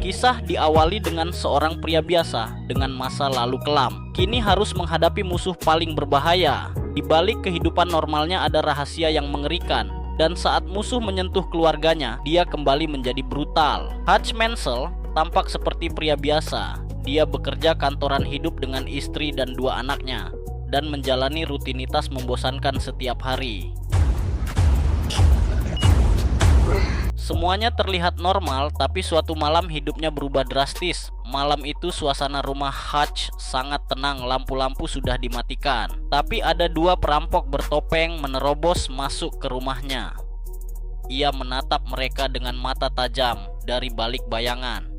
Kisah diawali dengan seorang pria biasa dengan masa lalu kelam. Kini harus menghadapi musuh paling berbahaya. Di balik kehidupan normalnya ada rahasia yang mengerikan. Dan saat musuh menyentuh keluarganya, dia kembali menjadi brutal. Hutch Mansell tampak seperti pria biasa. Dia bekerja kantoran hidup dengan istri dan 2 anaknya dan menjalani rutinitas membosankan setiap hari. Semuanya terlihat normal, tapi suatu malam hidupnya berubah drastis. Malam itu suasana rumah Hutch sangat tenang, lampu-lampu sudah dimatikan. Tapi ada 2 perampok bertopeng menerobos masuk ke rumahnya. Ia menatap mereka dengan mata tajam dari balik bayangan.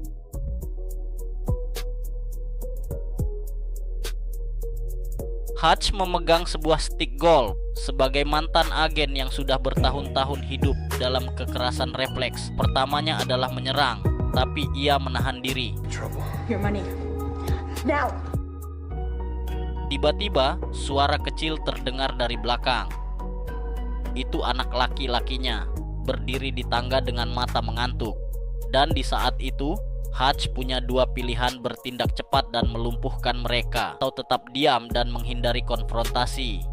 Hutch memegang sebuah stick golf. Sebagai mantan agen yang sudah bertahun-tahun hidup dalam kekerasan refleks, pertamanya adalah menyerang, tapi ia menahan diri. Your money. Now. Tiba-tiba, suara kecil terdengar dari belakang. Itu anak laki-lakinya, berdiri di tangga dengan mata mengantuk. Dan di saat itu, Hutch punya 2 pilihan: bertindak cepat dan melumpuhkan mereka, atau tetap diam dan menghindari konfrontasi.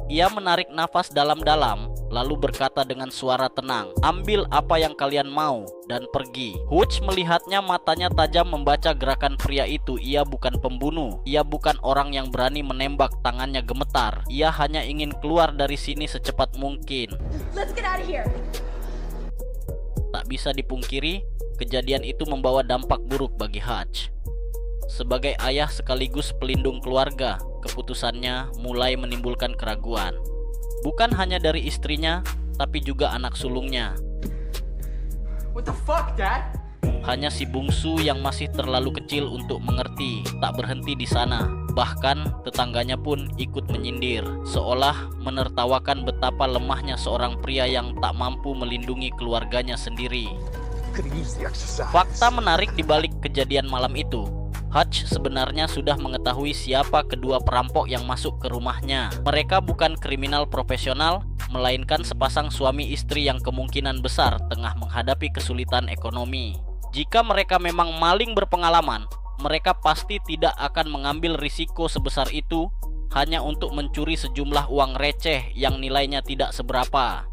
Ia menarik nafas dalam-dalam, lalu berkata dengan suara tenang, "Ambil apa yang kalian mau dan pergi." Hutch melihatnya, matanya tajam membaca gerakan pria itu. Ia bukan pembunuh, ia bukan orang yang berani menembak, tangannya gemetar. Ia hanya ingin keluar dari sini secepat mungkin. Let's get out of here. Tak bisa dipungkiri, kejadian itu membawa dampak buruk bagi Hutch. Sebagai ayah sekaligus pelindung keluarga, keputusannya mulai menimbulkan keraguan. Bukan hanya dari istrinya, tapi juga anak sulungnya. What the fuck, Dad? Hanya si bungsu yang masih terlalu kecil untuk mengerti. Tak berhenti di sana, bahkan tetangganya pun ikut menyindir, seolah menertawakan betapa lemahnya seorang pria yang tak mampu melindungi keluarganya sendiri. Fakta menarik di balik kejadian malam itu, Hutch sebenarnya sudah mengetahui siapa kedua perampok yang masuk ke rumahnya. Mereka bukan kriminal profesional, melainkan sepasang suami istri yang kemungkinan besar tengah menghadapi kesulitan ekonomi. Jika mereka memang maling berpengalaman, mereka pasti tidak akan mengambil risiko sebesar itu hanya untuk mencuri sejumlah uang receh yang nilainya tidak seberapa.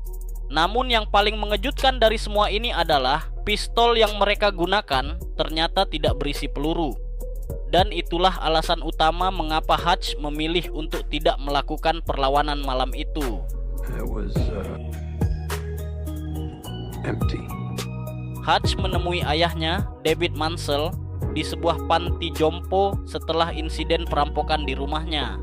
Namun yang paling mengejutkan dari semua ini adalah pistol yang mereka gunakan ternyata tidak berisi peluru. Dan itulah alasan utama mengapa Hutch memilih untuk tidak melakukan perlawanan malam itu. It was empty. Hutch menemui ayahnya, David Mansell, di sebuah panti jompo setelah insiden perampokan di rumahnya.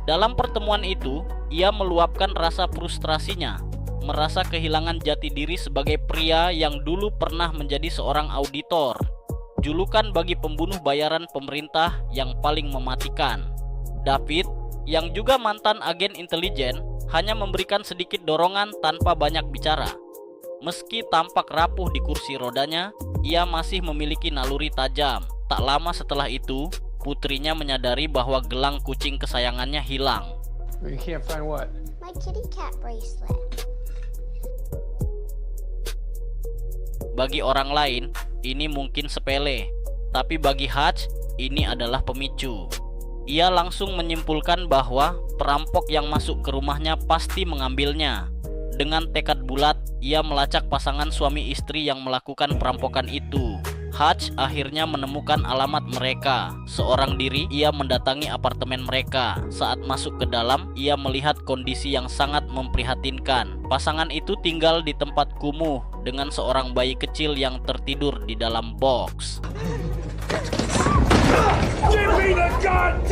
Dalam pertemuan itu, ia meluapkan rasa frustrasinya, merasa kehilangan jati diri sebagai pria yang dulu pernah menjadi seorang auditor. Julukan bagi pembunuh bayaran pemerintah yang paling mematikan. David, yang juga mantan agen intelijen, hanya memberikan sedikit dorongan tanpa banyak bicara. Meski tampak rapuh di kursi rodanya, ia masih memiliki naluri tajam. Tak lama setelah itu, putrinya menyadari bahwa gelang kucing kesayangannya hilang. You can't find what? My kitty cat bracelet. Bagi orang lain, ini mungkin sepele, tapi bagi Hutch, ini adalah pemicu. Ia langsung menyimpulkan bahwa perampok yang masuk ke rumahnya pasti mengambilnya. Dengan tekad bulat, ia melacak pasangan suami istri yang melakukan perampokan itu. Hutch akhirnya menemukan alamat mereka. Seorang diri, ia mendatangi apartemen mereka. Saat masuk ke dalam, ia melihat kondisi yang sangat memprihatinkan. Pasangan itu tinggal di tempat kumuh dengan seorang bayi kecil yang tertidur di dalam box.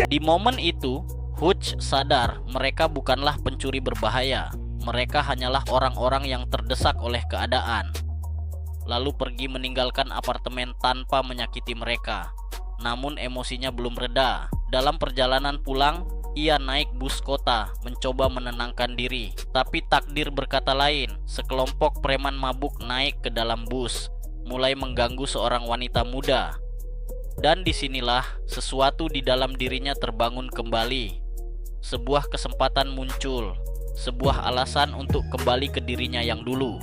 Di momen itu, Hutch sadar mereka bukanlah pencuri berbahaya. Mereka hanyalah orang-orang yang terdesak oleh keadaan, lalu pergi meninggalkan apartemen tanpa menyakiti mereka. Namun emosinya belum reda. Dalam perjalanan pulang, ia naik bus kota mencoba menenangkan diri. Tapi takdir berkata lain. Sekelompok preman mabuk naik ke dalam bus, mulai mengganggu seorang wanita muda. Dan disinilah sesuatu di dalam dirinya terbangun kembali. Sebuah kesempatan muncul, sebuah alasan untuk kembali ke dirinya yang dulu.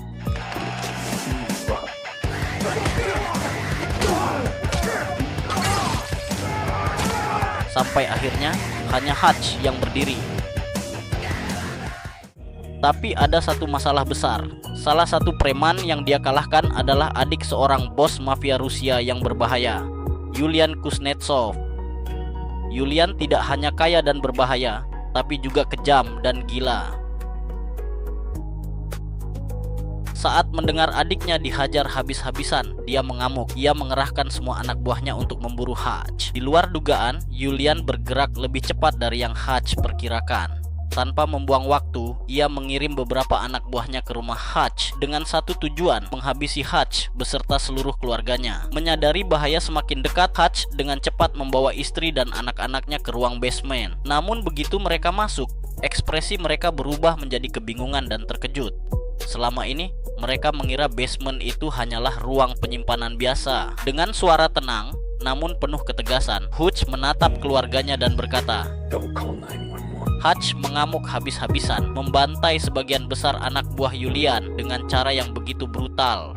sampai akhirnya hanya Hutch yang berdiri. Tapi ada satu masalah besar. Salah satu preman yang dia kalahkan adalah adik seorang bos mafia Rusia yang berbahaya, Yulian Kuznetsov. Yulian tidak hanya kaya dan berbahaya, tapi juga kejam dan gila. Saat mendengar adiknya dihajar habis-habisan, dia mengamuk. Ia mengerahkan semua anak buahnya untuk memburu Hutch. Di luar dugaan, Yulian bergerak lebih cepat dari yang Hutch perkirakan. Tanpa membuang waktu, ia mengirim beberapa anak buahnya ke rumah Hutch dengan satu tujuan, menghabisi Hutch beserta seluruh keluarganya. Menyadari bahaya semakin dekat, Hutch dengan cepat membawa istri dan anak-anaknya ke ruang basement. Namun begitu mereka masuk, ekspresi mereka berubah menjadi kebingungan dan terkejut. Selama ini, mereka mengira basement itu hanyalah ruang penyimpanan biasa. Dengan suara tenang, namun penuh ketegasan, Hutch menatap keluarganya dan berkata, Don't call 911. Hutch mengamuk habis-habisan, membantai sebagian besar anak buah Yulian dengan cara yang begitu brutal.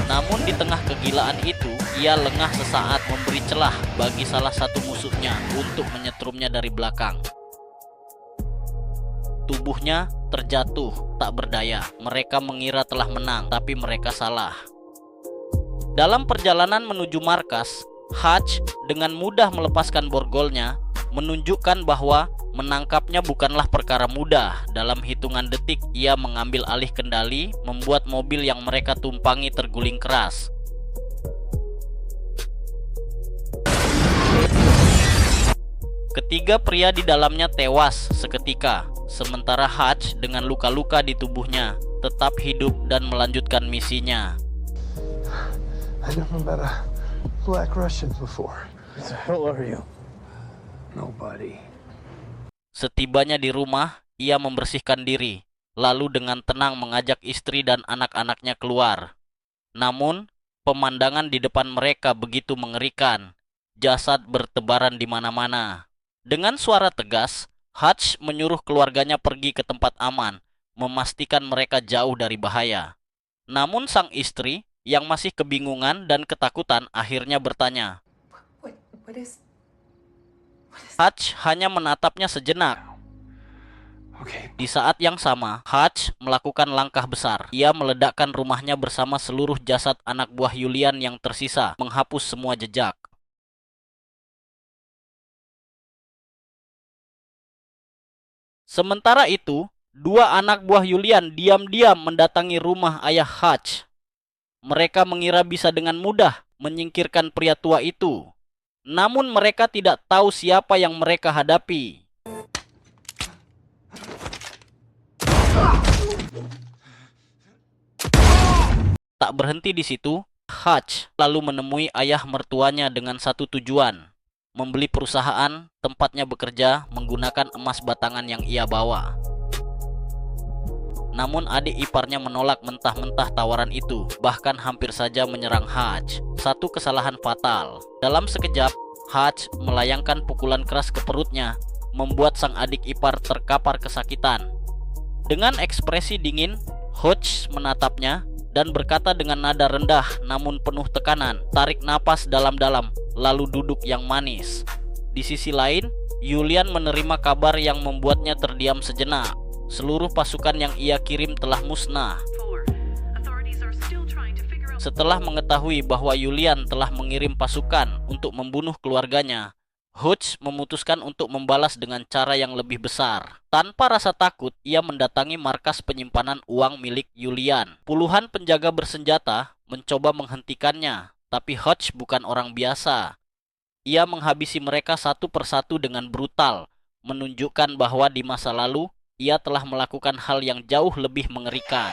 Namun di tengah kegilaan itu, ia lengah sesaat memberi celah bagi salah satu musuhnya untuk menyetrumnya dari belakang. Tubuhnya terjatuh, tak berdaya. Mereka mengira telah menang, tapi mereka salah. Dalam perjalanan menuju markas, Hutch dengan mudah melepaskan borgolnya, menunjukkan bahwa menangkapnya bukanlah perkara mudah. Dalam hitungan detik, ia mengambil alih kendali, membuat mobil yang mereka tumpangi terguling keras. Ketiga pria di dalamnya tewas seketika, sementara Hutch dengan luka-luka di tubuhnya tetap hidup dan melanjutkan misinya. I never met a black Russian before. Who the hell are you? Nobody. Setibanya di rumah, ia membersihkan diri, lalu dengan tenang mengajak istri dan anak-anaknya keluar. Namun, pemandangan di depan mereka begitu mengerikan. Jasad bertebaran di mana-mana. Dengan suara tegas, Hutch menyuruh keluarganya pergi ke tempat aman, memastikan mereka jauh dari bahaya. Namun sang istri, yang masih kebingungan dan ketakutan, akhirnya bertanya. What is... Hutch hanya menatapnya sejenak. Okay. Di saat yang sama, Hutch melakukan langkah besar. Ia meledakkan rumahnya bersama seluruh jasad anak buah Yulian yang tersisa, menghapus semua jejak. Sementara itu, dua anak buah Yulian diam-diam mendatangi rumah ayah Hutch. Mereka mengira bisa dengan mudah menyingkirkan pria tua itu. Namun mereka tidak tahu siapa yang mereka hadapi. Tak berhenti di situ, Hutch lalu menemui ayah mertuanya dengan satu tujuan, membeli perusahaan tempatnya bekerja menggunakan emas batangan yang ia bawa. Namun adik iparnya menolak mentah-mentah tawaran itu, bahkan hampir saja menyerang Hutch. Satu kesalahan fatal. Dalam sekejap, Hutch melayangkan pukulan keras ke perutnya, membuat sang adik ipar terkapar kesakitan. Dengan ekspresi dingin, Hutch menatapnya dan berkata dengan nada rendah namun penuh tekanan, "Tarik napas dalam-dalam, lalu duduk yang manis." Di sisi lain, Yulian menerima kabar yang membuatnya terdiam sejenak. Seluruh pasukan yang ia kirim telah musnah. Setelah mengetahui bahwa Yulian telah mengirim pasukan untuk membunuh keluarganya, Hutch memutuskan untuk membalas dengan cara yang lebih besar. Tanpa rasa takut, ia mendatangi markas penyimpanan uang milik Yulian. Puluhan penjaga bersenjata mencoba menghentikannya, tapi Hutch bukan orang biasa. Ia menghabisi mereka satu persatu dengan brutal, menunjukkan bahwa di masa lalu ia telah melakukan hal yang jauh lebih mengerikan.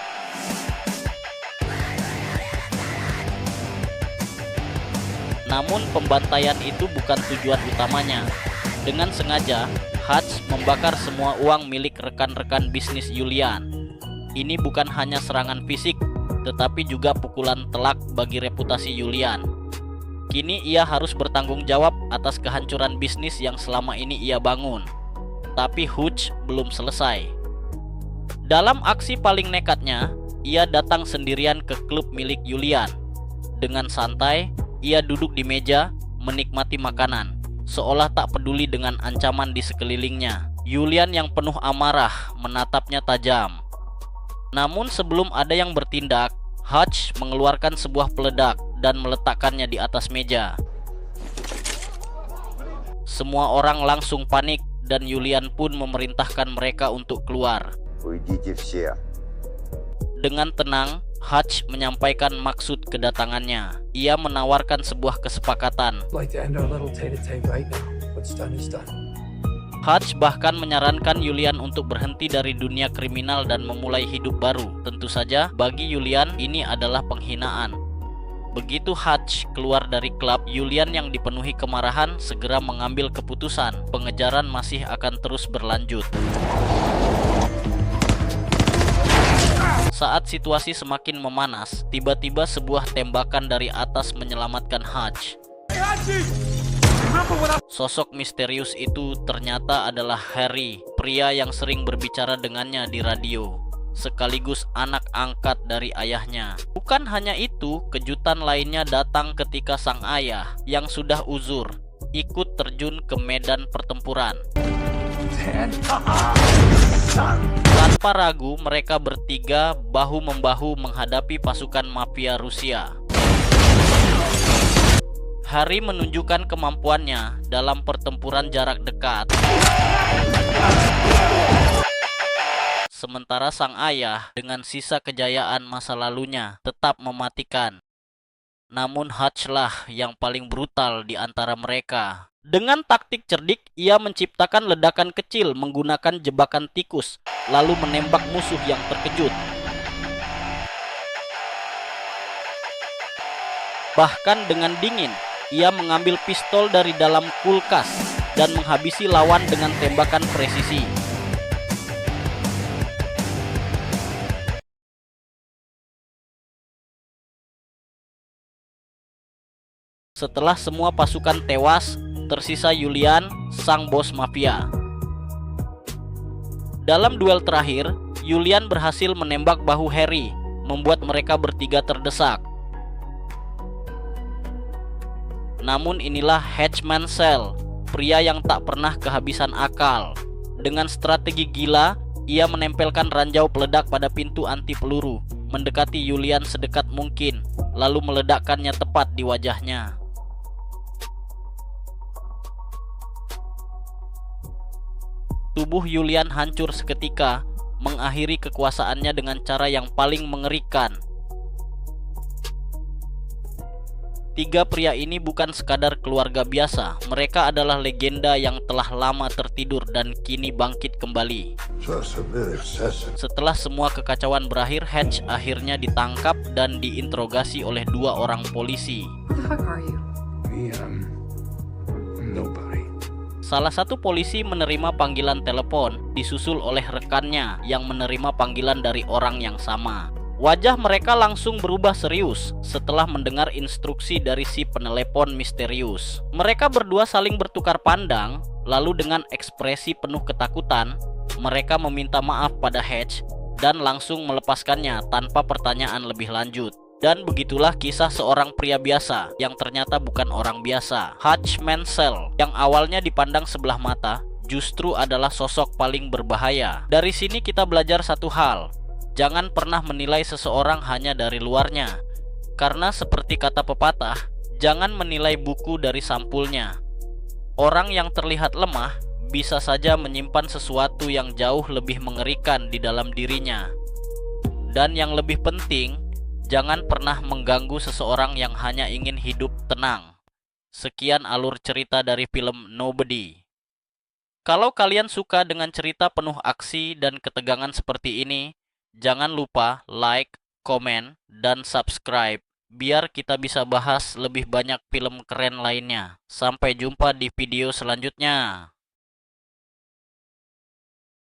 Namun pembantaian itu bukan tujuan utamanya. Dengan sengaja, Hutch membakar semua uang milik rekan-rekan bisnis Yulian. Ini bukan hanya serangan fisik, tetapi juga pukulan telak bagi reputasi Yulian. Kini ia harus bertanggung jawab atas kehancuran bisnis yang selama ini ia bangun. Tapi Hutch belum selesai. Dalam aksi paling nekatnya, ia datang sendirian ke klub milik Julian. Dengan santai, ia duduk di meja, menikmati makanan, seolah tak peduli dengan ancaman di sekelilingnya. Julian yang penuh amarah menatapnya tajam. Namun sebelum ada yang bertindak, Hutch mengeluarkan sebuah peledak dan meletakkannya di atas meja. Semua orang langsung panik dan Julian pun memerintahkan mereka untuk keluar. Уйдите все. Dengan tenang, Hutch menyampaikan maksud kedatangannya. Ia menawarkan sebuah kesepakatan. I'd like to end our little tete-a-tete right now. What's done is done. Hutch bahkan menyarankan Julian untuk berhenti dari dunia kriminal dan memulai hidup baru. Tentu saja, bagi Julian ini adalah penghinaan. Begitu Hutch keluar dari klub, Julian yang dipenuhi kemarahan segera mengambil keputusan. Pengejaran masih akan terus berlanjut. Saat situasi semakin memanas, tiba-tiba sebuah tembakan dari atas menyelamatkan Hutch. Sosok misterius itu ternyata adalah Harry, pria yang sering berbicara dengannya di radio, sekaligus anak angkat dari ayahnya. Bukan hanya itu, kejutan lainnya datang ketika sang ayah yang sudah uzur ikut terjun ke medan pertempuran. Tanpa ragu, mereka bertiga bahu-membahu menghadapi pasukan mafia Rusia. Harry menunjukkan kemampuannya dalam pertempuran jarak dekat. Sementara sang ayah dengan sisa kejayaan masa lalunya tetap mematikan. Namun Hutch lah yang paling brutal di antara mereka. Dengan taktik cerdik, ia menciptakan ledakan kecil menggunakan jebakan tikus, lalu menembak musuh yang terkejut. Bahkan dengan dingin, ia mengambil pistol dari dalam kulkas dan menghabisi lawan dengan tembakan presisi. Setelah semua pasukan tewas, tersisa Julian, sang bos mafia. Dalam duel terakhir, Julian berhasil menembak bahu Harry, membuat mereka bertiga terdesak. Namun inilah Hutch Mansell, pria yang tak pernah kehabisan akal. Dengan strategi gila, ia menempelkan ranjau peledak pada pintu anti peluru, mendekati Julian sedekat mungkin, lalu meledakkannya tepat di wajahnya. Tubuh Julian hancur seketika, mengakhiri kekuasaannya dengan cara yang paling mengerikan. Tiga pria ini bukan sekadar keluarga biasa, mereka adalah legenda yang telah lama tertidur dan kini bangkit kembali. Setelah semua kekacauan berakhir, Hutch akhirnya ditangkap dan diinterogasi oleh dua orang polisi. Who the fuck are you? Nobody. Salah satu polisi menerima panggilan telepon, disusul oleh rekannya yang menerima panggilan dari orang yang sama. Wajah mereka langsung berubah serius setelah mendengar instruksi dari si penelepon misterius. Mereka berdua saling bertukar pandang, lalu dengan ekspresi penuh ketakutan, mereka meminta maaf pada Hutch dan langsung melepaskannya tanpa pertanyaan lebih lanjut. Dan begitulah kisah seorang pria biasa yang ternyata bukan orang biasa. Hutch Mansell yang awalnya dipandang sebelah mata justru adalah sosok paling berbahaya. Dari sini kita belajar satu hal. Jangan pernah menilai seseorang hanya dari luarnya. Karena seperti kata pepatah, jangan menilai buku dari sampulnya. Orang yang terlihat lemah bisa saja menyimpan sesuatu yang jauh lebih mengerikan di dalam dirinya. Dan yang lebih penting, jangan pernah mengganggu seseorang yang hanya ingin hidup tenang. Sekian alur cerita dari film Nobody. Kalau kalian suka dengan cerita penuh aksi dan ketegangan seperti ini, jangan lupa like, komen, dan subscribe biar kita bisa bahas lebih banyak film keren lainnya. Sampai jumpa di video selanjutnya.